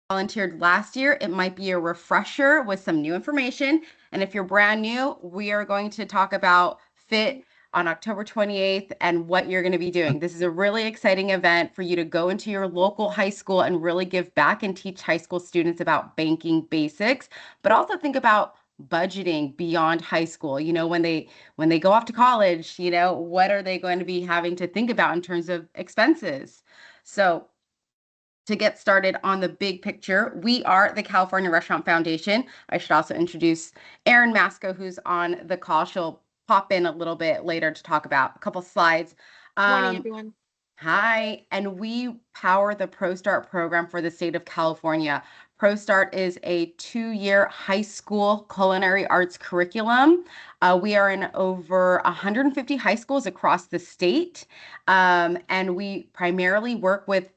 volunteered last year, it might be a refresher with some new information. And if you're brand new, we are going to talk about FIT on October 28th and what you're going to be doing. This is a really exciting event for you to go into your local high school and really give back and teach high school students about banking basics, but also think about budgeting beyond high school. When they go off to college, what are they going to be having to think about in terms of expenses? So to get started on the big picture, we are the California Restaurant Foundation. I should also introduce Erin Masco, who's on the call. She'll pop in a little bit later to talk about a couple slides. Morning, Um, everyone. Hi, and we power the ProStart program for the state of California. ProStart is a 2-year high school culinary arts curriculum. We are in over 150 high schools across the state, and we primarily work with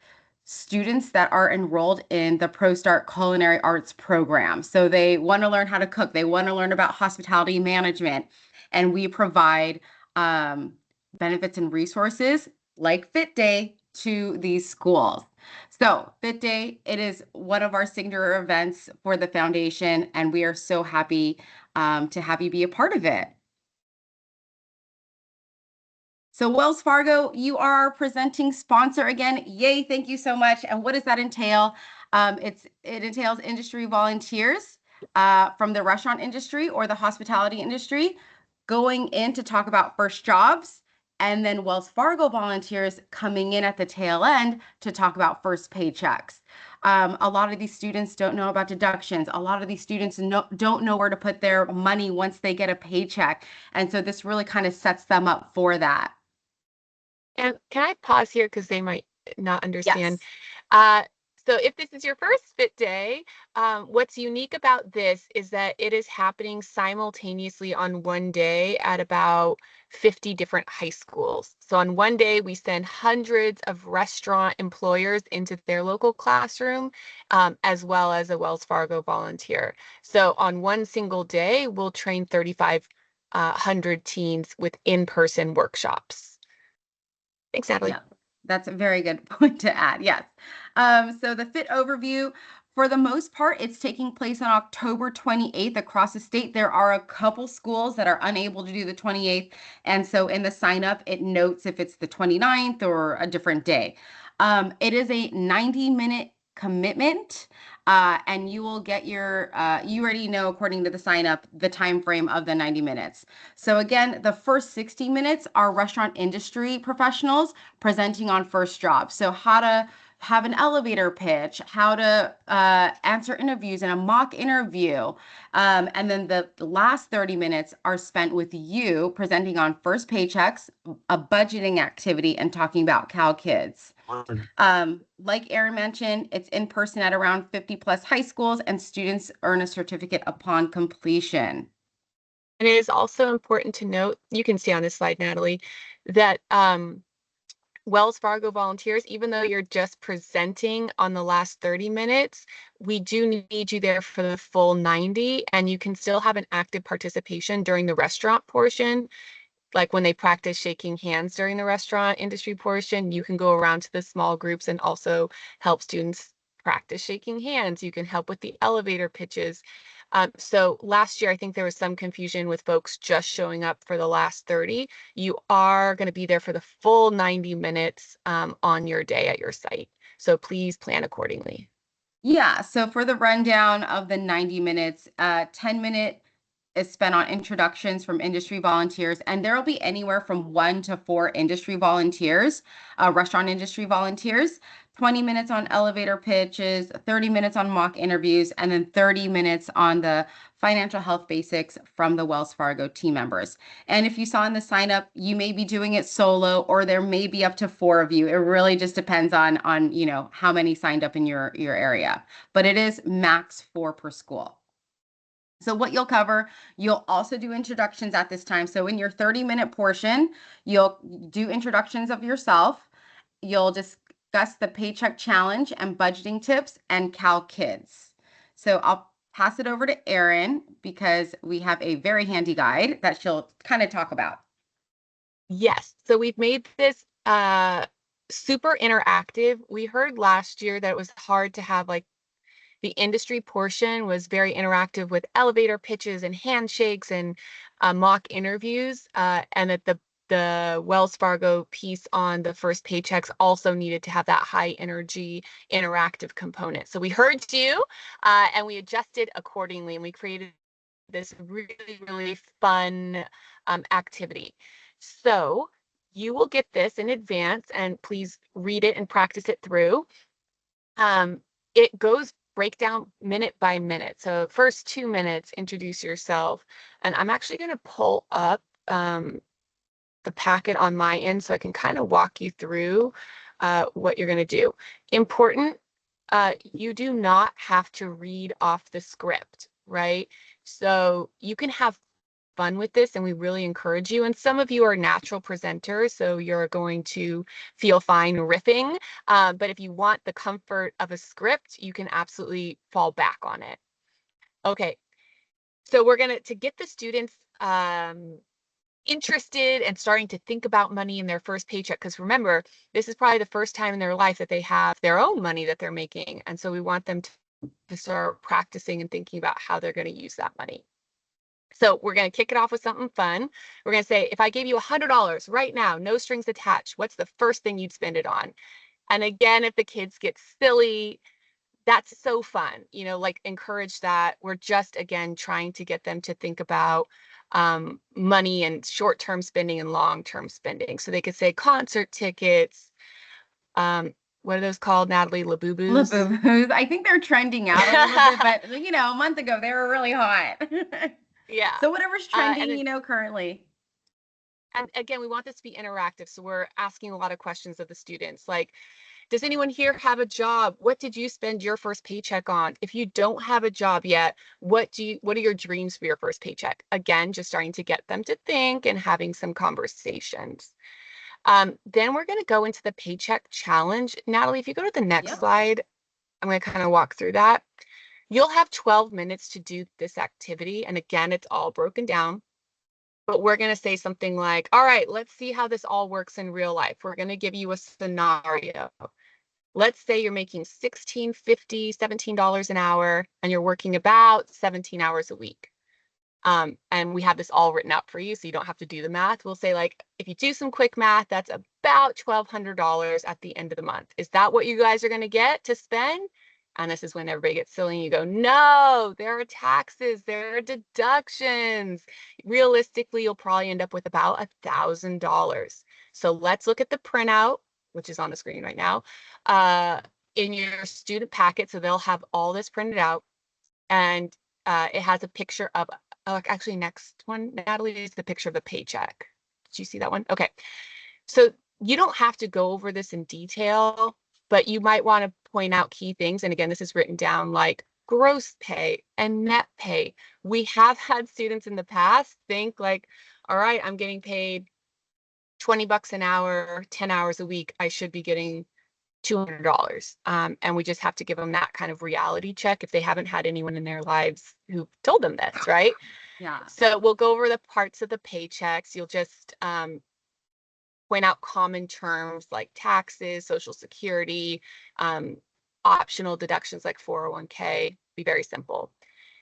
students that are enrolled in the ProStart Culinary Arts program. So they want to learn how to cook, they want to learn about hospitality management, and we provide benefits and resources like Fit Day to these schools. So, Fit Day, it is one of our signature events for the foundation, and we are so happy to have you be a part of it. So, Wells Fargo, you are our presenting sponsor again. Yay, thank you so much. And what does that entail? It entails industry volunteers from the restaurant industry or the hospitality industry going in to talk about first jobs, and then Wells Fargo volunteers coming in at the tail end to talk about first paychecks. A lot of these students don't know about deductions. A lot of these students don't know where to put their money once they get a paycheck. And so this really kind of sets them up for that. And can I pause here because they might not understand? Yes. Uh, so if this is your first Fit Day, what's unique about this is that it is happening simultaneously on one day at about 50 different high schools. So on one day, we send hundreds of restaurant employers into their local classroom, as well as a Wells Fargo volunteer. So on one single day, we'll train 3,500 teens with in-person workshops. Thanks, Natalie. Yeah, that's a very good point to add. Yes. So the FIT overview, for the most part, it's taking place on October 28th across the state. There are a couple schools that are unable to do the 28th. And so in the sign up, it notes if it's the 29th or a different day. It is a 90-minute commitment. And you will get you already know, according to the sign up, the time frame of the 90 minutes. So again, the first 60 minutes are restaurant industry professionals presenting on first jobs. So how to have an elevator pitch, how to answer interviews in a mock interview. And then the last 30 minutes are spent with you presenting on first paychecks, a budgeting activity, and talking about Cal Kids. Like Erin mentioned, it's in person at around 50 plus high schools, and students earn a certificate upon completion. And it is also important to note, you can see on this slide, Natalie, that Wells Fargo volunteers, even though you're just presenting on the last 30 minutes, we do need you there for the full 90, and you can still have an active participation during the restaurant portion. Like when they practice shaking hands during the restaurant industry portion, you can go around to the small groups and also help students practice shaking hands. You can help with the elevator pitches. So last year, I think there was some confusion with folks just showing up for the last 30. You are going to be there for the full 90 minutes on your day at your site. So please plan accordingly. Yeah, so for the rundown of the 90 minutes, 10-minute is spent on introductions from industry volunteers, and there will be anywhere from 1 to 4 industry volunteers, restaurant industry volunteers, 20 minutes on elevator pitches, 30 minutes on mock interviews, and then 30 minutes on the financial health basics from the Wells Fargo team members. And if you saw in the sign up, you may be doing it solo, or there may be up to 4 of you. It really just depends on how many signed up in your area. But it is max 4 per school. So what you'll cover, you'll also do introductions at this time. So in your 30-minute portion, you'll do introductions of yourself. You'll discuss the paycheck challenge and budgeting tips and Cal Kids. So I'll pass it over to Erin because we have a very handy guide that she'll kind of talk about. Yes. So we've made this super interactive. We heard last year that it was hard to have like The industry portion was very interactive with elevator pitches and handshakes and mock interviews, and that the Wells Fargo piece on the first paychecks also needed to have that high energy interactive component. So we heard you, and we adjusted accordingly, and we created this really, really fun activity. So you will get this in advance, and please read it and practice it through. It goes breakdown minute by minute. So first 2 minutes, introduce yourself. And I'm actually going to pull up the packet on my end so I can kind of walk you through what you're going to do. Important, you do not have to read off the script, right? So you can have fun with this, and we really encourage you. And some of you are natural presenters, so you're going to feel fine riffing. But if you want the comfort of a script, you can absolutely fall back on it. Okay, so we're gonna to get the students interested and starting to think about money in their first paycheck, because remember, this is probably the first time in their life that they have their own money that they're making, and so we want them to start practicing and thinking about how they're going to use that money. So we're going to kick it off with something fun. We're going to say, if I gave you $100 right now, no strings attached, what's the first thing you'd spend it on? And again, if the kids get silly, that's so fun, like encourage that. We're just, again, trying to get them to think about money and short-term spending and long-term spending. So they could say concert tickets. What are those called, Natalie? Labubu's? Labubus. I think they're trending out a little bit, but a month ago they were really hot. Yeah. So whatever's And trending, currently. and again, we want this to be interactive. So we're asking a lot of questions of the students, like, does anyone here have a job? What did you spend your first paycheck on? If you don't have a job yet, what are your dreams for your first paycheck? Again, just starting to get them to think and having some conversations. Then we're going to go into the paycheck challenge. Natalie, if you go to the next Yep. slide, I'm going to kind of walk through that. You'll have 12 minutes to do this activity. And again, it's all broken down. But we're going to say something like, all right, let's see how this all works in real life. We're going to give you a scenario. Let's say you're making $16.50, $17 an hour, and you're working about 17 hours a week. And we have this all written out for you, so you don't have to do the math. We'll say, like, if you do some quick math, that's about $1,200 at the end of the month. Is that what you guys are going to get to spend? And this is when everybody gets silly and you go, no, there are taxes, there are deductions. Realistically, you'll probably end up with about $1,000. So let's look at the printout, which is on the screen right now, in your student packet. So they'll have all this printed out, and it has a picture of, actually, next one, Natalie, is the picture of the paycheck. Did you see that one? Okay. So you don't have to go over this in detail, but you might want to point out key things. And again, this is written down, like gross pay and net pay. We have had students in the past think like, all right, I'm getting paid $20 an hour, 10 hours a week. I should be getting $200. And we just have to give them that kind of reality check if they haven't had anyone in their lives who told them this, right? Yeah. So we'll go over the parts of the paychecks. You'll just point out common terms like taxes, Social Security, optional deductions like 401k. Be very simple.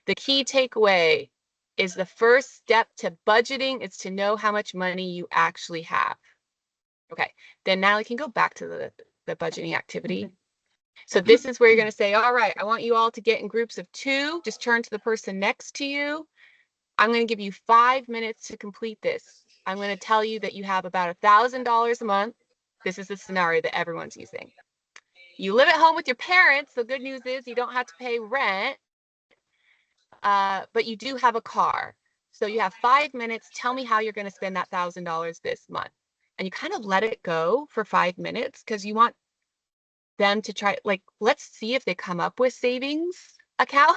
The key takeaway is the first step to budgeting is to know how much money you actually have. Okay, then Natalie can go back to the budgeting activity. So this is where you're going to say, all right, I want you all to get in groups of 2. Just turn to the person next to you. I'm going to give you 5 minutes to complete this. I'm going to tell you that you have about $1,000 a month. This is the scenario that everyone's using. You live at home with your parents. The good news is you don't have to pay rent, but you do have a car. So you have 5 minutes. Tell me how you're going to spend that $1,000 this month. And you kind of let it go for 5 minutes because you want them to try, like, let's see if they come up with savings account.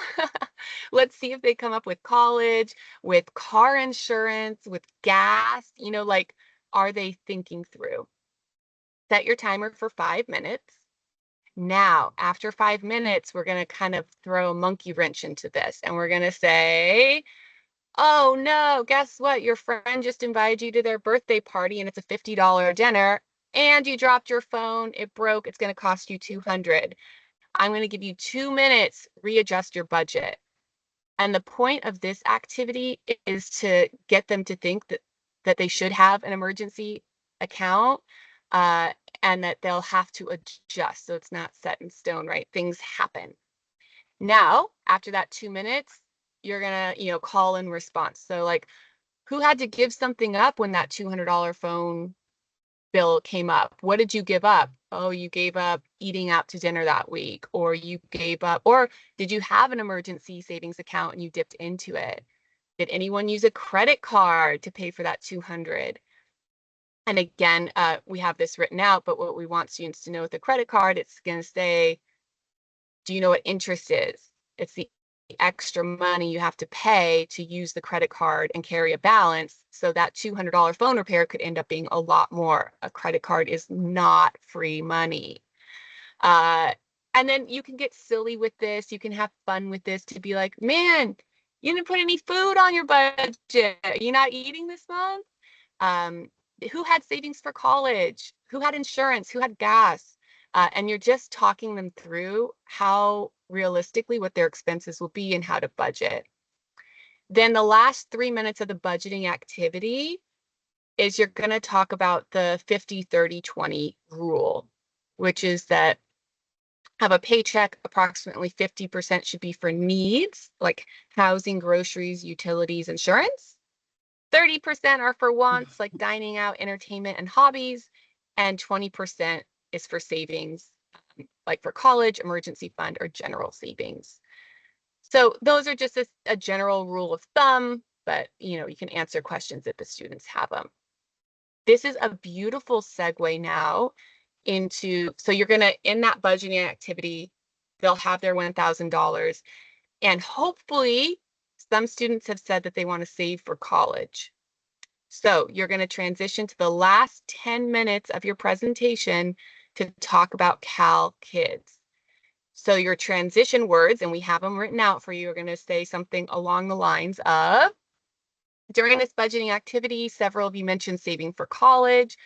Let's see if they come up with college, with car insurance, with gas, like, are they thinking through? Set your timer for 5 minutes. Now, after 5 minutes, we're going to kind of throw a monkey wrench into this, and we're going to say, oh no, guess what? Your friend just invited you to their birthday party and it's a $50 dinner, and you dropped your phone, it broke, it's going to cost you $200. I'm going to give you 2 minutes, readjust your budget. And the point of this activity is to get them to think that they should have an emergency account, uh, and that they'll have to adjust. So it's not set in stone, right? Things happen. Now, after that 2 minutes, you're gonna, call in response. So like, who had to give something up when that $200 phone bill came up? What did you give up? Oh, you gave up eating out to dinner that week, or you gave up, or did you have an emergency savings account and you dipped into it? Did anyone use a credit card to pay for that 200? And again, we have this written out, but what we want students to know with the credit card, it's going to say, do you know what interest is? It's the extra money you have to pay to use the credit card and carry a balance. So that $200 phone repair could end up being a lot more. A credit card is not free money. Uh, and then you can get silly with this. You can have fun with this to be like, man, you didn't put any food on your budget. You're not eating this month? Um, who had savings for college? Who had insurance? Who had gas? And you're just talking them through how realistically what their expenses will be and how to budget. Then the last 3 minutes of the budgeting activity is you're going to talk about the 50-30-20 rule, which is that have a paycheck, approximately 50% should be for needs like housing, groceries, utilities, insurance. 30% are for wants like dining out, entertainment, and hobbies. And 20% is for savings, like for college, emergency fund, or general savings. So those are just a general rule of thumb, but you can answer questions if the students have them. This is a beautiful segue now into, so you're going to, in that budgeting activity, they'll have their $1,000. And hopefully, some students have said that they want to save for college. So you're going to transition to the last 10 minutes of your presentation to talk about Cal Kids. So your transition words, and we have them written out for you, are going to say something along the lines of, during this budgeting activity, several of you mentioned saving for college.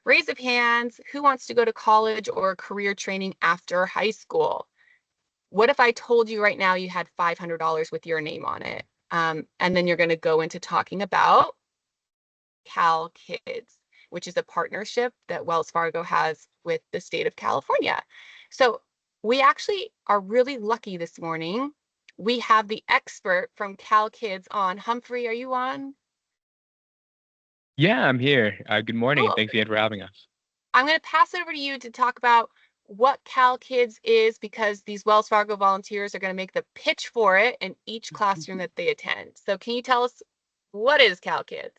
Raise of hands, who wants to go to college or career training after high school? What if I told you right now you had $500 with your name on it? And then you're going to go into talking about Cal Kids, which is a partnership that Wells Fargo has with the state of California. So we actually are really lucky this morning. We have the expert from Cal Kids on. Humphrey, are you on? Yeah, I'm here. Good morning, and Cool. thanks again for having us. I'm going to pass it over to you to talk about what Cal Kids is, because these Wells Fargo volunteers are going to make the pitch for it in each classroom that they attend. So can you tell us, what is Cal Kids?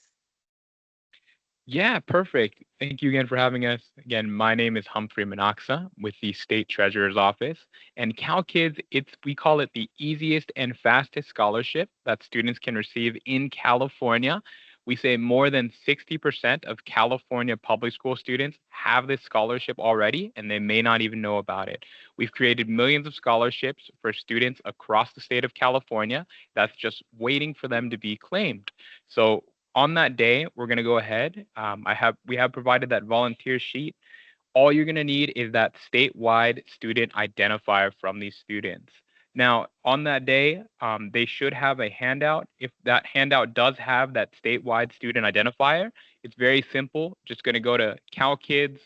Yeah, perfect. Thank you again for having us. Again, my name is Humphrey Minoxa with the State Treasurer's Office. And Cal Kids, we call it the easiest and fastest scholarship that students can receive in California. We say more than 60% of California public school students have this scholarship already, and they may not even know about it. We've created millions of scholarships for students across the state of California that's just waiting for them to be claimed. So on that day, we're going to go ahead. We have provided that volunteer sheet. All you're going to need is that statewide student identifier from these students. Now, on that day, they should have a handout. If that handout does have that statewide student identifier, it's very simple. Just going to go to calkids,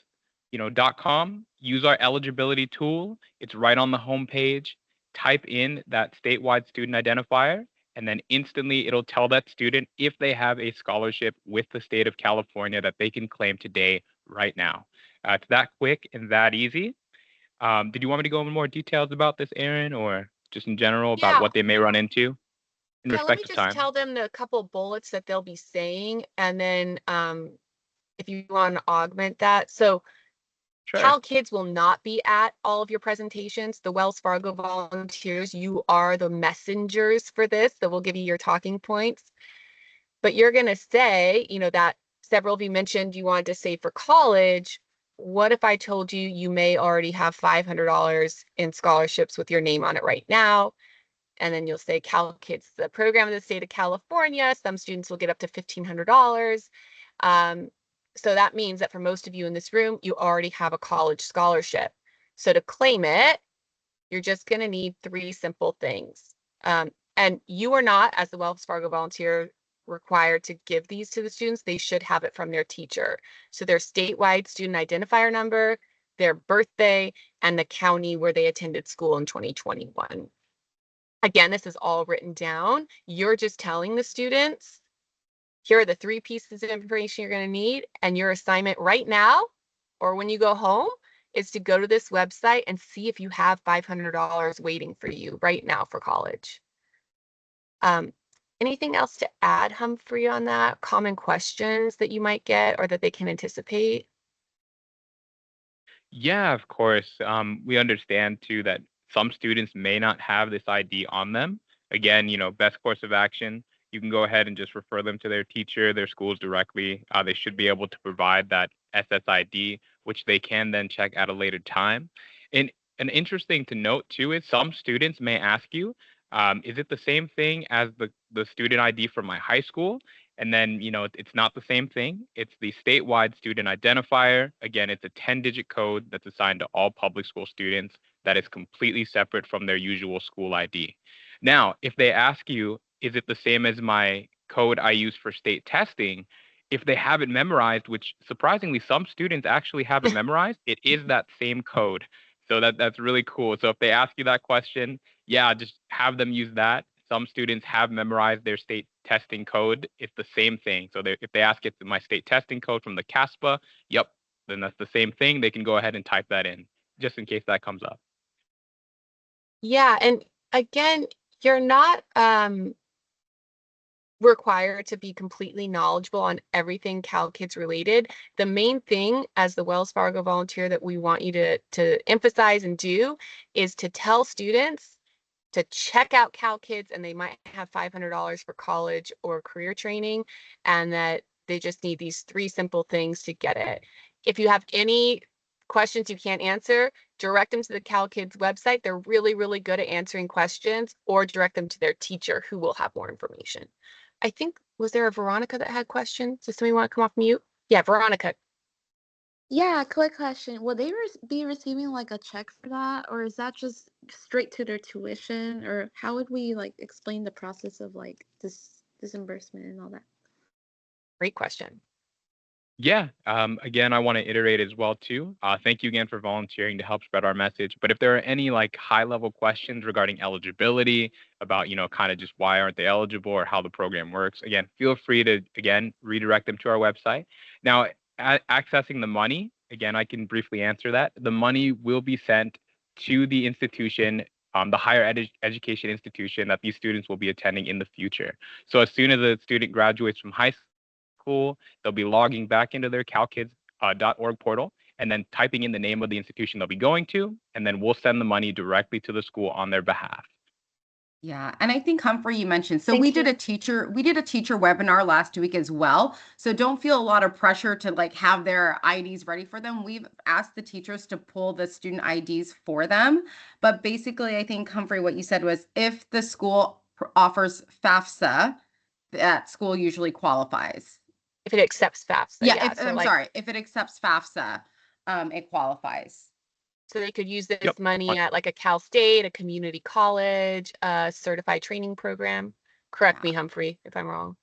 .com, use our eligibility tool. It's right on the homepage. Type in that statewide student identifier, and then instantly it'll tell that student if they have a scholarship with the state of California that they can claim today, right now. It's that quick and that easy. Did you want me to go into more details about this, Aaron, or just in general about Yeah, what they may run into in yeah, let respect me of just time? tell them the couple bullets that they'll be saying, and then if you want to augment that. So Sure. Cal Kids will not be at all of your presentations. The Wells Fargo volunteers, you are the messengers for this, so we'll give you your talking points. But you're going to say, that several of you mentioned you wanted to save for college. What if I told you you may already have $500 in scholarships with your name on it right now? And then you'll say Cal Kids, the program of the state of California. Some students will get up to $1,500. So that means that for most of you in this room, you already have a college scholarship. So to claim it, You're just going to need 3 simple things. And you are not, as the Wells Fargo volunteer, required to give these to the students. They should have it from their teacher. So their statewide student identifier number, their birthday, and the county where they attended school in 2021. Again, this is all written down. You're just telling the students, here are the 3 pieces of information you're going to need. And your assignment right now, or when you go home, is to go to this website and see if you have $500 waiting for you right now for college. Anything else to add, Humphrey, on that? Common questions that you might get or that they can anticipate? Yeah, of course. We understand too that some students may not have this ID on them. Again, best course of action, you can go ahead and just refer them to their teacher, their schools directly. They should be able to provide that SSID, which they can then check at a later time. And an interesting to note too is some students may ask you, is it the same thing as the student ID from my high school? And then, it's not the same thing. It's the statewide student identifier. Again, it's a 10-digit code that's assigned to all public school students that is completely separate from their usual school ID. Now, if they ask you, is it the same as my code I use for state testing? If they have it memorized, which surprisingly some students actually have it memorized, it is that same code. So that's really cool. So if they ask you that question, yeah, just have them use that. Some students have memorized their state testing code. It's the same thing. So if they ask it my state testing code from the CASPA, yep, then that's the same thing. They can go ahead and type that in just in case that comes up. Yeah, and again, you're not required to be completely knowledgeable on everything Cal Kids related. The main thing as the Wells Fargo volunteer that we want you to emphasize and do is to tell students to check out Cal Kids, and they might have $500 for college or career training, and that they just need these 3 simple things to get it. If you have any questions you can't answer, direct them to the Cal Kids website. They're really, really good at answering questions, or direct them to their teacher who will have more information. I think, was there a Veronica that had questions? Does somebody want to come off mute? Yeah, Veronica. Yeah, quick question. Will they be receiving like a check for that, or is that just straight to their tuition, or how would we like explain the process of like this disbursement and all that? Great question. Yeah. Again, I want to iterate as well too. Thank you again for volunteering to help spread our message. But if there are any like high level questions regarding eligibility, about kind of just why aren't they eligible or how the program works, again, feel free to again redirect them to our website. Now, accessing the money, again, I can briefly answer that. The money will be sent to the institution, the higher education institution that these students will be attending in the future. So as soon as a student graduates from high school, they'll be logging back into their calkids.org portal and then typing in the name of the institution they'll be going to, and then we'll send the money directly to the school on their behalf. Yeah, and I think Humphrey, you mentioned, so Thank we you. did a teacher webinar last week as well. So don't feel a lot of pressure to like have their IDs ready for them. We've asked the teachers to pull the student IDs for them. But basically, I think Humphrey, what you said was if the school offers FAFSA, that school usually qualifies. If it accepts FAFSA, Yeah, so I'm sorry, if it accepts FAFSA, it qualifies. So they could use this Yep. money at like a Cal State, a community college, a certified training program. Correct me, Humphrey, if I'm wrong.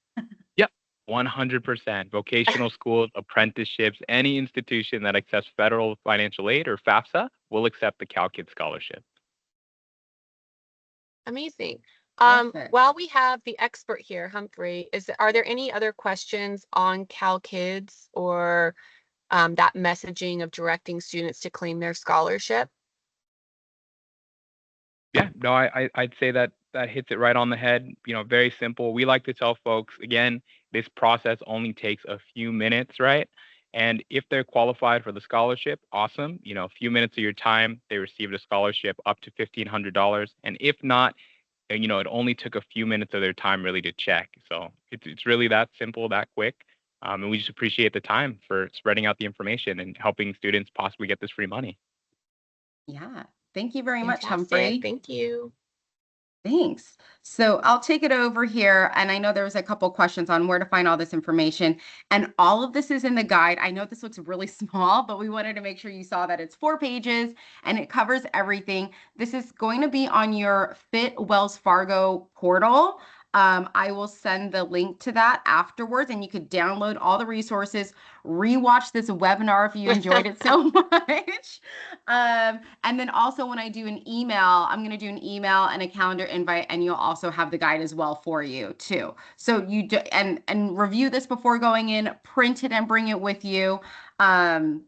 Yep. 100%. Vocational schools, apprenticeships, any institution that accepts federal financial aid or FAFSA will accept the CalKid scholarship. Amazing. Perfect. While we have the expert here, Humphrey, are there any other questions on Cal Kids or that messaging of directing students to claim their scholarship? Yeah, no, I'd say that hits it right on the head. Very simple. We like to tell folks, again, this process only takes a few minutes, right? And if they're qualified for the scholarship, awesome. A few minutes of your time, they received a scholarship up to $1,500. And if not, it only took a few minutes of their time really to check. So it's really that simple, that quick. And we just appreciate the time for spreading out the information and helping students possibly get this free money. Yeah. Thank you very much, Fantastic. Humphrey. Thank you. Thanks. So I'll take it over here. And I know there was a couple questions on where to find all this information. And all of this is in the guide. I know this looks really small, but we wanted to make sure you saw that it's 4 pages and it covers everything. This is going to be on your Fit Wells Fargo portal. I will send the link to that afterwards, and you could download all the resources, rewatch this webinar if you enjoyed it so much. And then also when I do an email, I'm going to do an email and a calendar invite, and you'll also have the guide as well for you too. So you do, and review this before going in, print it and bring it with you. And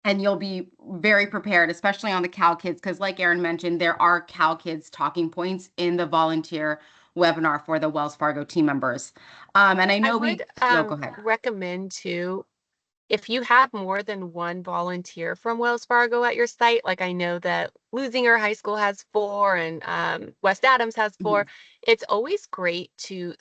you'll be very prepared, especially on the Cal Kids, because like Erin mentioned, there are Cal Kids talking points in the volunteer webinar for the Wells Fargo team members. And I know would go ahead. recommend too, if you have more than one volunteer from Wells Fargo at your site, like I know that Lusinger High School has 4 and West Adams has 4, it's always great to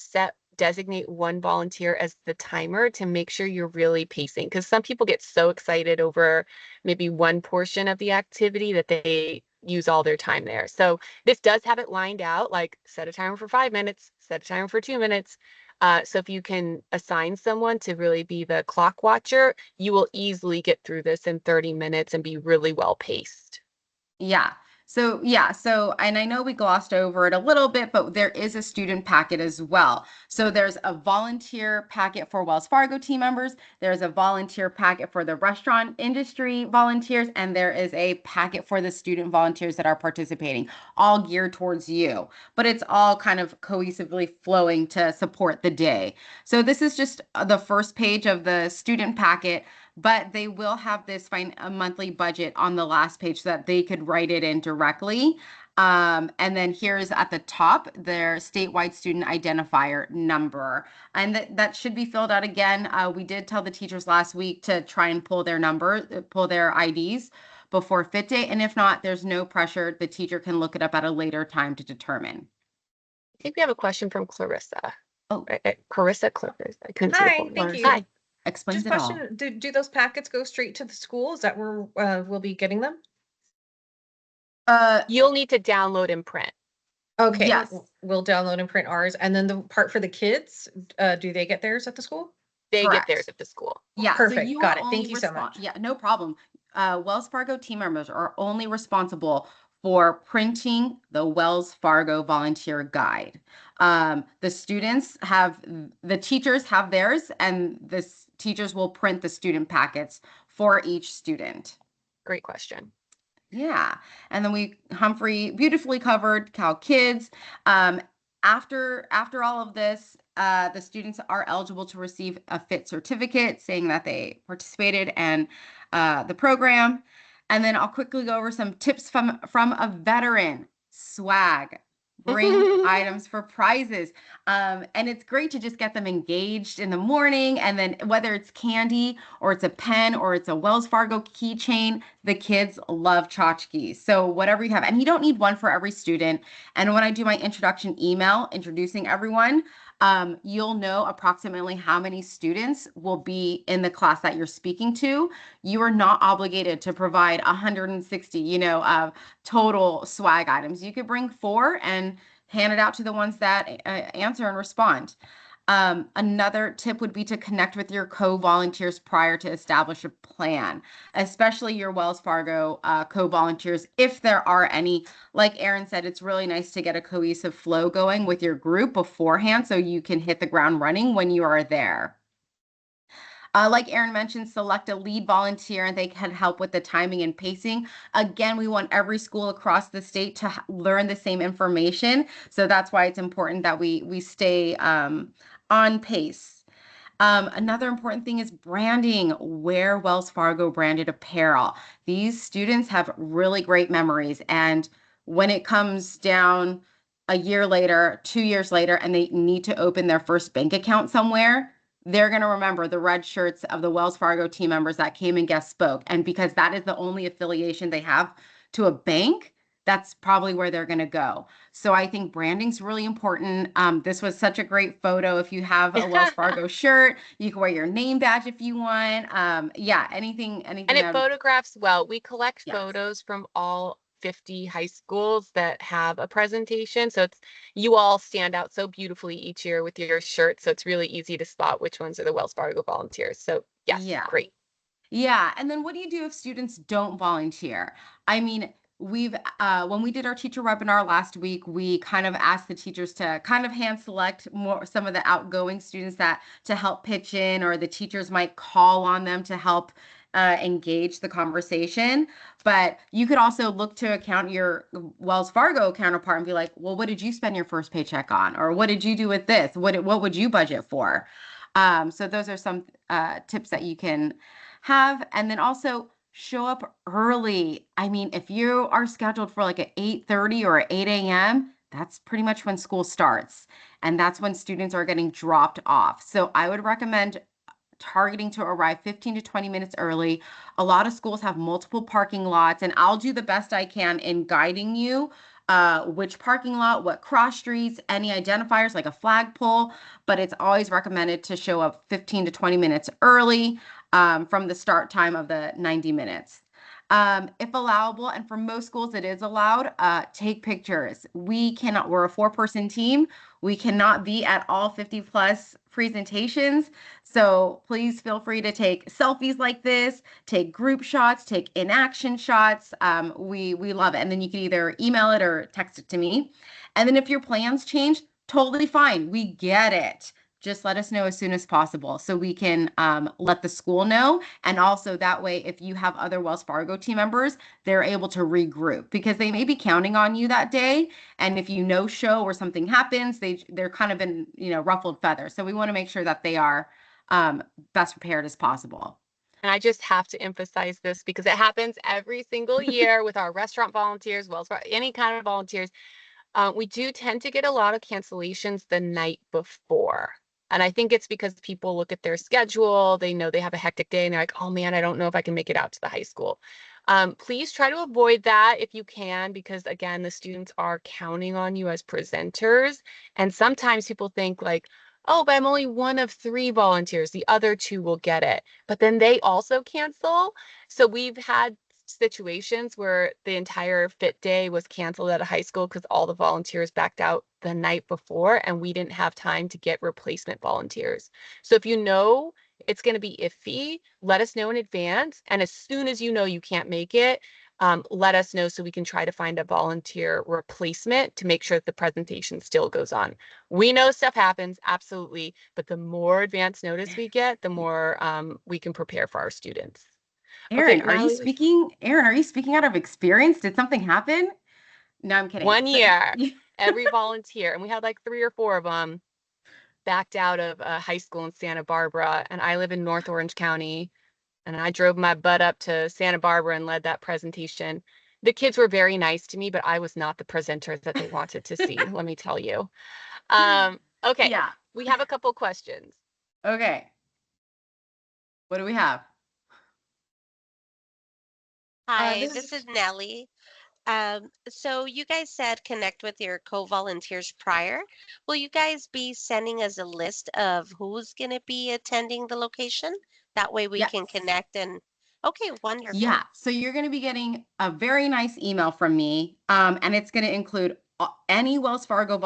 designate one volunteer as the timer to make sure you're really pacing, because some people get so excited over maybe one portion of the activity that they use all their time there. So this does have it lined out, like set a timer for 5 minutes, set a timer for 2 minutes. So if you can assign someone to really be the clock watcher, you will easily get through this in 30 minutes and be really well paced. Yeah. And I know we glossed over it a little bit, but there is a student packet as well. So there's a volunteer packet for Wells Fargo team members, there's a volunteer packet for the restaurant industry volunteers, and there is a packet for the student volunteers that are participating, all geared towards you. But it's all kind of cohesively flowing to support the day. So this is just the first page of the student packet, but they will have this a monthly budget on the last page so that they could write it in directly. And then here's at the top their statewide student identifier number. And that should be filled out again. We did tell the teachers last week to try and pull their IDs before Fit Day. And if not, there's no pressure. The teacher can look it up at a later time to determine. I think we have a question from Clarissa. Oh, Clarissa. I couldn't see the Hi, full thank name. you. Hi. Explains Just it all. question, do those packets go straight to the school? Is that where we'll be getting them? You'll need to download and print. Okay, Yes. we'll download and print ours. And then the part for the kids, do they get theirs at the school? They Correct. get theirs at the school. Yeah, Perfect. So you Got are it. Thank only you so much. Yeah, no problem. Wells Fargo team members are only responsible for printing the Wells Fargo volunteer guide. The teachers have theirs, and the teachers will print the student packets for each student. Great question. Yeah. And then Humphrey beautifully covered Cal Kids. After all of this, the students are eligible to receive a FIT certificate saying that they participated in the program. And then I'll quickly go over some tips from a veteran. Swag. Bring items for prizes. And it's great to just get them engaged in the morning. And then whether it's candy or it's a pen or it's a Wells Fargo keychain, the kids love tchotchkes. So whatever you have, and you don't need one for every student. And when I do my introduction email introducing everyone, you'll know approximately how many students will be in the class that you're speaking to. You are not obligated to provide 160, total swag items. You could bring 4 and hand it out to the ones that answer and respond. Another tip would be to connect with your co-volunteers prior to establish a plan, especially your Wells Fargo co-volunteers, if there are any. Like Erin said, it's really nice to get a cohesive flow going with your group beforehand so you can hit the ground running when you are there. Like Erin mentioned, select a lead volunteer and they can help with the timing and pacing. Again, we want every school across the state to learn the same information. So that's why it's important that we stay on pace. Another important thing is branding. Wear Wells Fargo branded apparel. These students have really great memories. And when it comes down a year later, 2 years later, and they need to open their first bank account somewhere, they're going to remember the red shirts of the Wells Fargo team members that came and guest spoke. And because that is the only affiliation they have to a bank, that's probably where they're going to go. So I think branding's really important. This was such a great photo. If you have a Wells Fargo shirt, you can wear your name badge if you want. Yeah, anything. And it photographs well. We collect Yes. photos from all 50 high schools that have a presentation. So you all stand out so beautifully each year with your shirts. So it's really easy to spot which ones are the Wells Fargo volunteers. So yes, Yeah. great. Yeah, and then what do you do if students don't volunteer? I mean, when we did our teacher webinar last week, we kind of asked the teachers to kind of hand select more some of the outgoing students that to help pitch in, or the teachers might call on them to help engage the conversation. But you could also look to account your Wells Fargo counterpart and be like, well, what did you spend your first paycheck on? Or what did you do with this? What would you budget for? So those are some tips that you can have. And then also show up early. I mean, if you are scheduled for like at 8:30 or 8 a.m., that's pretty much when school starts. And that's when students are getting dropped off. So I would recommend targeting to arrive 15 to 20 minutes early. A lot of schools have multiple parking lots, and I'll do the best I can in guiding you which parking lot, what cross streets, any identifiers like a flagpole, but it's always recommended to show up 15 to 20 minutes early from the start time of the 90 minutes. If allowable, and for most schools it is allowed, take pictures. We're a 4-person team. We cannot be at all 50 plus presentations. So please feel free to take selfies like this, take group shots, take in-action shots. We love it. And then you can either email it or text it to me. And then if your plans change, totally fine. We get it. Just let us know as soon as possible so we can let the school know. And also that way, if you have other Wells Fargo team members, they're able to regroup because they may be counting on you that day. And if you no show or something happens, they're kind of in, ruffled feathers. So we want to make sure that they are best prepared as possible. And I just have to emphasize this because it happens every single year with our restaurant volunteers, Wells Fargo, any kind of volunteers. We do tend to get a lot of cancellations the night before. And I think it's because people look at their schedule, they know they have a hectic day, and they're like, oh man, I don't know if I can make it out to the high school. Please try to avoid that if you can, because again, the students are counting on you as presenters. And sometimes people think like, oh, but I'm only one of 3 volunteers. The other 2 will get it. But then they also cancel. So we've had situations where the entire fit day was canceled at a high school because all the volunteers backed out the night before and we didn't have time to get replacement volunteers. So if you know it's going to be iffy, let us know in advance. And as soon as you know you can't make it, let us know so we can try to find a volunteer replacement to make sure that the presentation still goes on. We know stuff happens, absolutely, but the more advance notice we get, the more we can prepare for our students. Okay, Aaron, Natalie, Aaron, are you speaking out of experience? Did something happen? No, I'm kidding. one year, every volunteer, and we had like 3 or 4 of them backed out of a high school in Santa Barbara. And I live in North Orange County, and I drove my butt up to Santa Barbara and led that presentation. The kids were very nice to me, but I was not the presenter that they wanted to see, let me tell you. Okay, Yeah. we have a couple questions. Okay. What do we have? Hi, This this is is Nellie. So you guys said connect with your co-volunteers prior. Will you guys be sending us a list of who's going to be attending the location? That way we Yes. can connect and okay, wonderful. Yeah. So you're going to be getting a very nice email from me, and it's going to include any Wells Fargo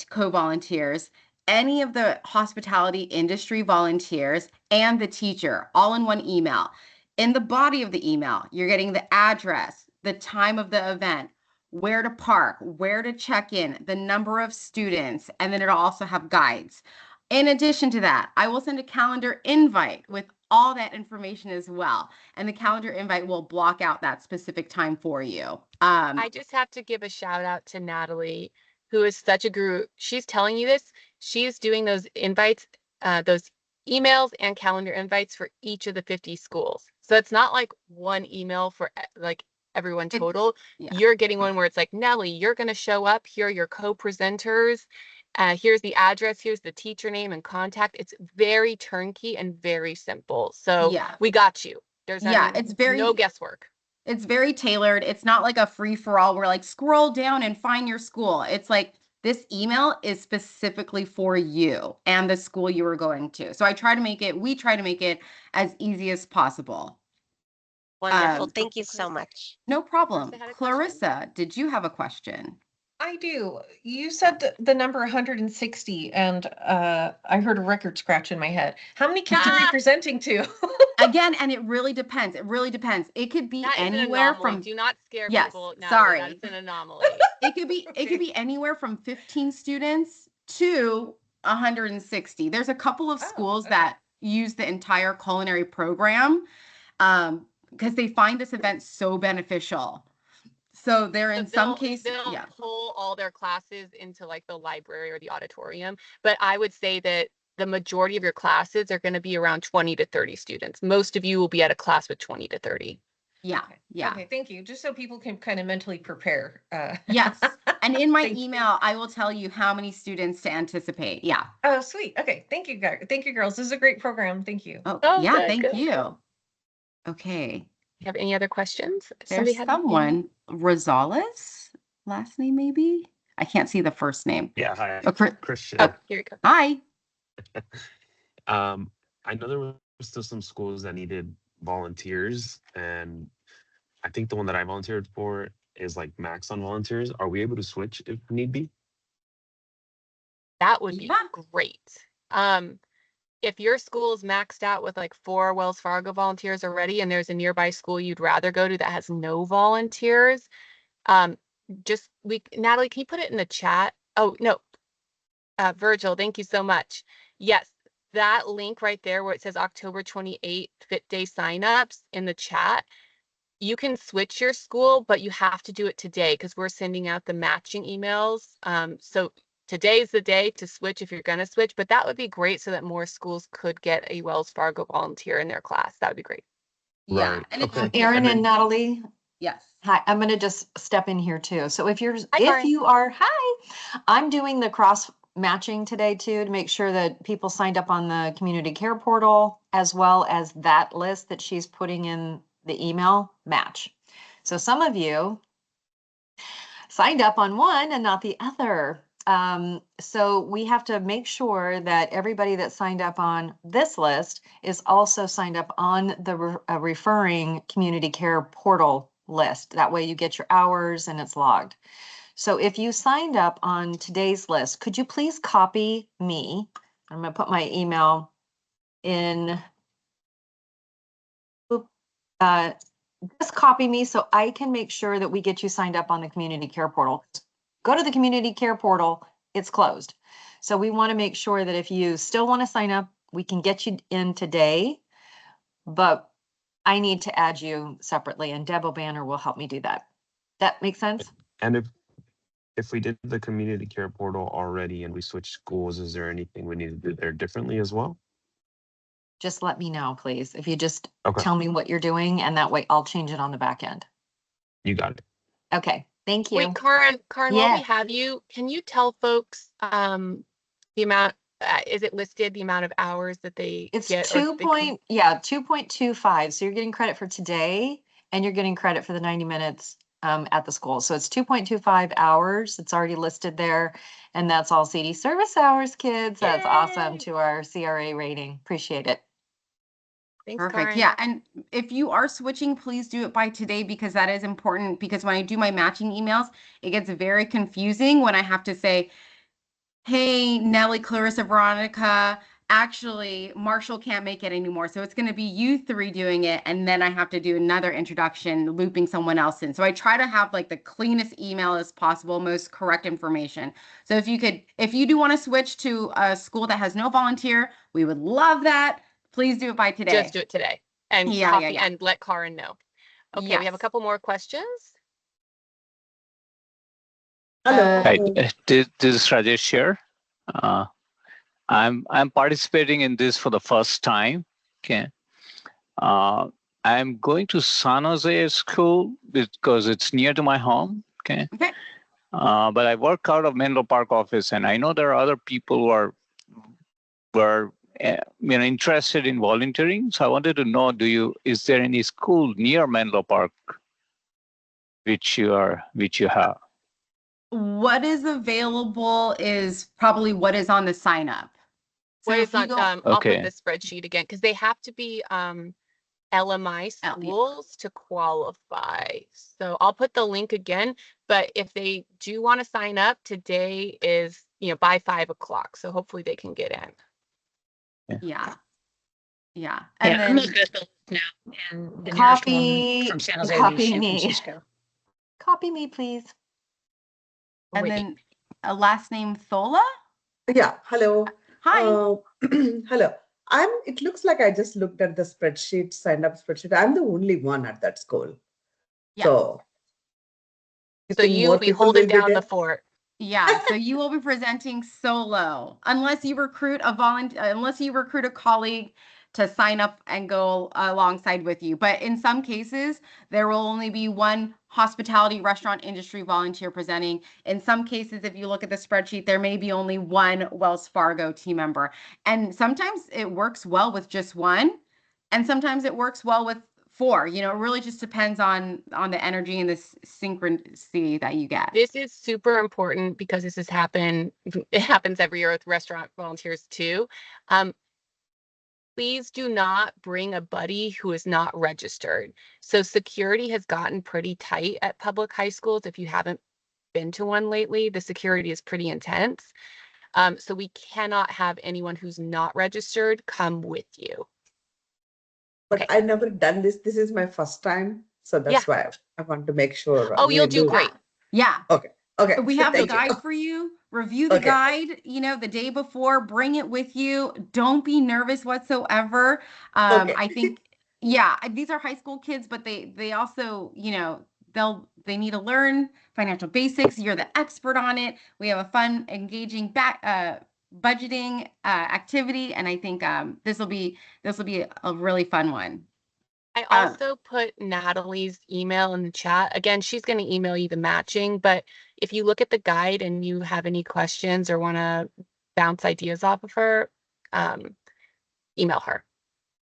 co-volunteers, any of the hospitality industry volunteers, and the teacher, all in one email. In the body of the email, you're getting the address, the time of the event, where to park, where to check in, the number of students, and then it'll also have guides. In addition to that, I will send a calendar invite with all that information as well, and the calendar invite will block out that specific time for you. I just have to give a shout out to Natalie, who is such a guru. She's telling you this. She's doing those invites, those emails and calendar invites for each of the 50 schools. So it's not like one email for like everyone It, total. yeah, You're getting one where it's like, Nellie, you're going to show up. Here are your co-presenters. Here's the address. Here's the teacher name and contact. It's very turnkey and very simple. So yeah, we got you. There's yeah. no guesswork. It's very tailored. It's not like a free for all where like scroll down and find your school. It's like this email is specifically for you and the school you are going to. So we try to make it as easy as possible. Wonderful. Um, Thank you so much. no problem. Clarissa had a question? Clarissa, did you have a question? I do. You said the number 160, and I heard a record scratch in my head. How many kids are we presenting to? Again, and it really depends. It really depends. It could be That is an anywhere anomaly. from Do not scare yes, people, Natalie. That sorry. is an anomaly. It could be Okay. anywhere from 15 students to 160. There's a couple of Oh, schools okay. that use the entire culinary program because they find this event so beneficial. So they're So in some cases, they'll yeah. pull all their classes into like the library or the auditorium. But I would say that the majority of your classes are going to be around 20 to 30 students. Most of you will be at a class with 20 to 30. Yeah, Okay. yeah. Okay, thank you. Just so people can kind of mentally prepare. Yes. And in my Thank you. email, I will tell you how many students to anticipate. Yeah. Oh, sweet. Okay. Thank you, guys. Thank you, girls. This is a great program. Thank you. Oh, Oh, yeah, good, thank good. you. Okay. You have any other questions? There's Somebody had anything? someone, Rosales, last name maybe? I can't see the first name. Yeah, hi, Oh, Christian. Oh, here you go. hi. I know there were still some schools that needed volunteers, and I think the one that I volunteered for is like max on volunteers. Are we able to switch if need be? That would be Yeah. great. If your school is maxed out with like 4 Wells Fargo volunteers already, and there's a nearby school you'd rather go to that has no volunteers, Natalie, can you put it in the chat? Oh, no, Virgil, thank you so much. Yes, that link right there where it says October 28th Fit Day signups in the chat, you can switch your school, but you have to do it today because we're sending out the matching emails. So today's the day to switch if you're going to switch, but that would be great so that more schools could get a Wells Fargo volunteer in their class. That would be great. Yeah. Right, And it's, okay. Erin And and then- Natalie, yes. hi, I'm gonna just step in here too. So if Karen. you are, hi, I'm doing the cross matching today too, to make sure that people signed up on the community care portal, as well as that list that she's putting in the email match. So some of you signed up on one and not the other. So we have to make sure that everybody that signed up on this list is also signed up on the referring community care portal list. That way you get your hours and it's logged. So if you signed up on today's list, could you please copy me? I'm going to put my email in. Just copy me so I can make sure that we get you signed up on the community care portal. Go to the community care portal, it's closed. So we want to make sure that if you still want to sign up, we can get you in today, but I need to add you separately, and Deb O'Banner will help me do that. That makes sense? And if we did the community care portal already and we switched schools, is there anything we need to do there differently as well? Just let me know, please. If you just Okay. tell me what you're doing, and that way I'll change it on the back end. You got it. Okay, thank you. Wait, Karen, while we Yeah. have you, can you tell folks the amount, is it listed, the amount of hours that they It's get? or they can- 2.25. So you're getting credit for today, and you're getting credit for the 90 minutes at the school. So it's 2.25 hours. It's already listed there. And that's all CD service hours, kids. That's awesome Yay. to our CRA rating. Appreciate it. Thanks, Perfect. Karen. Yeah. And if you are switching, please do it by today because that is important. Because when I do my matching emails, it gets very confusing when I have to say, hey, Nellie, Clarissa, Veronica, actually, Marshall can't make it anymore. So it's going to be you three doing it. And then I have to do another introduction, looping someone else in. So I try to have like the cleanest email as possible, most correct information. So if you do want to switch to a school that has no volunteer, we would love that. Please do it by today. Just do it today and Yeah, copy yeah, yeah. and let Karen know. Okay, we have a Yes. couple more questions. Hello. Hi, this is Rajesh here. I'm participating in this for the first time. Okay, I'm going to San Jose school because it's near to my home. Okay, Okay. but I work out of Menlo Park office, and I know there are other people who were interested in volunteering. So I wanted to know, is there any school near Menlo Park which you have? What is available is probably what is on the sign up. So What if is you on, go, I'll put Okay. the spreadsheet again, because they have to be LMI schools to qualify. So I'll put the link again, but if they do want to sign up, today is, by 5 o'clock. So hopefully they can get in. Yeah. Yeah. And I'm then looking at the list now, and the nearest one from San Jose is copy San me. Francisco. Copy me, please. and Great. then a last name Thola. Yeah, hello. Hi. Hello. It looks like I just looked at the spreadsheet, signed up spreadsheet. I'm the only one at that school. Yeah. So you So think you more will be people holding will be down the there? fort. Yeah, so you will be presenting solo unless you recruit a unless you recruit a colleague to sign up and go alongside with you. But in some cases, there will only be one hospitality restaurant industry volunteer presenting. In some cases, if you look at the spreadsheet, there may be only one Wells Fargo team member. And sometimes it works well with just one, and sometimes it works well with four. It really just depends on the energy and the synchronicity that you get. This is super important because this has happened. It happens every year with restaurant volunteers too. Please do not bring a buddy who is not registered. So security has gotten pretty tight at public high schools. If you haven't been to one lately, the security is pretty intense. So we cannot have anyone who's not registered come with you. But Okay. I've never done this. This is my first time. So that's why I want to make sure. Oh, you'll do great. Yeah. Okay. Okay. We have the Thank you. guide for you. Review the guide, the day before. Bring it with you. Don't be nervous whatsoever. I think, these are high school kids, but they also, they need to learn financial basics. You're the expert on it. We have a fun, engaging budgeting activity, and I think this will be a really fun one. I also put Natalie's email in the chat. Again, she's going to email you the matching, but if you look at the guide and you have any questions or want to bounce ideas off of her, email her.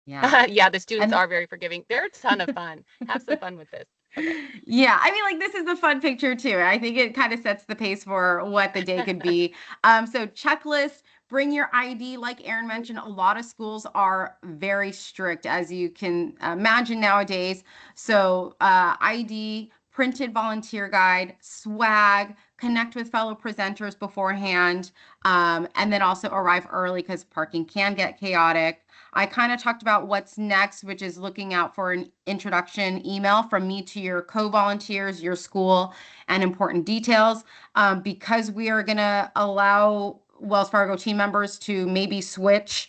Yeah. Yeah, the students are very forgiving. They're a ton of fun. Have some fun with this. Okay. Yeah, I mean, this is a fun picture too. I think it kind of sets the pace for what the day could be. So checklist, bring your ID. Like Erin mentioned, a lot of schools are very strict, as you can imagine nowadays. So ID, printed volunteer guide, swag, connect with fellow presenters beforehand, and then also arrive early because parking can get chaotic. I kind of talked about what's next, which is looking out for an introduction email from me to your co-volunteers, your school, and important details. Because we are going to allow Wells Fargo team members to maybe switch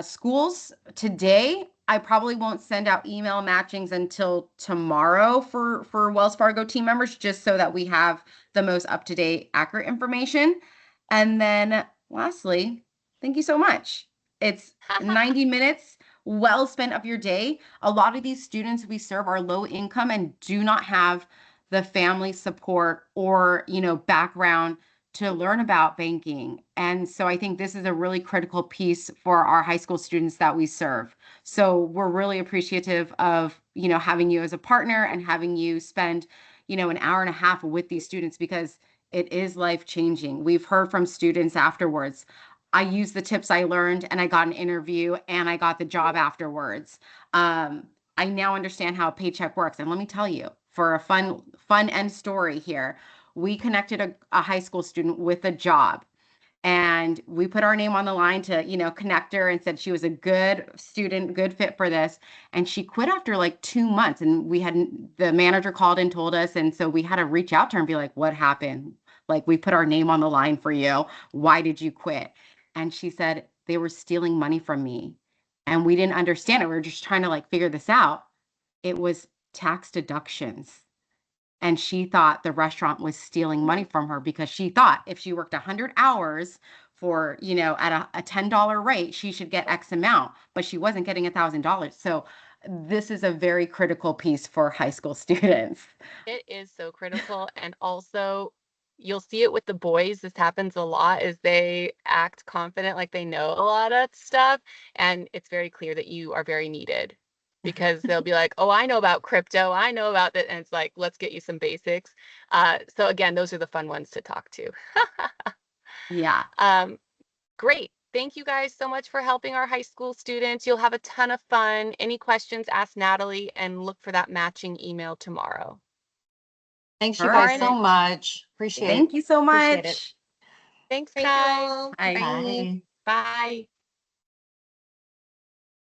schools today, I probably won't send out email matchings until tomorrow for Wells Fargo team members, just so that we have the most up-to-date, accurate information. And then lastly, thank you so much. It's 90 minutes well spent of your day. A lot of these students we serve are low income and do not have the family support or, background to learn about banking. And so I think this is a really critical piece for our high school students that we serve. So we're really appreciative of, having you as a partner and having you spend, an hour and a half with these students, because it is life changing. We've heard from students afterwards. I used the tips I learned and I got an interview and I got the job afterwards. I now understand how a paycheck works. And let me tell you, for a fun end story here, we connected a high school student with a job. And we put our name on the line to, connect her, and said she was a good student, good fit for this. And she quit after like 2 months. And the manager called and told us. And so we had to reach out to her and be like, what happened? Like, we put our name on the line for you. Why did you quit? And she said, they were stealing money from me. And we didn't understand it. We were just trying to figure this out. It was tax deductions. And she thought the restaurant was stealing money from her, because she thought if she worked 100 hours for, at a $10 rate, she should get X amount, but she wasn't getting $1,000. So this is a very critical piece for high school students. It is so critical. And also, you'll see it with the boys. This happens a lot, is they act confident, like they know a lot of stuff. And it's very clear that you are very needed, because they'll be like, oh, I know about crypto. I know about that. And it's like, let's get you some basics. So again, those are the fun ones to talk to. Yeah. Great. Thank you guys so much for helping our high school students. You'll have a ton of fun. Any questions, ask Natalie, and look for that matching email tomorrow. Thanks you All guys right. so much. Appreciate Thank you so appreciate it. much. Thanks, Thank you guys. all. Bye. Bye. Bye.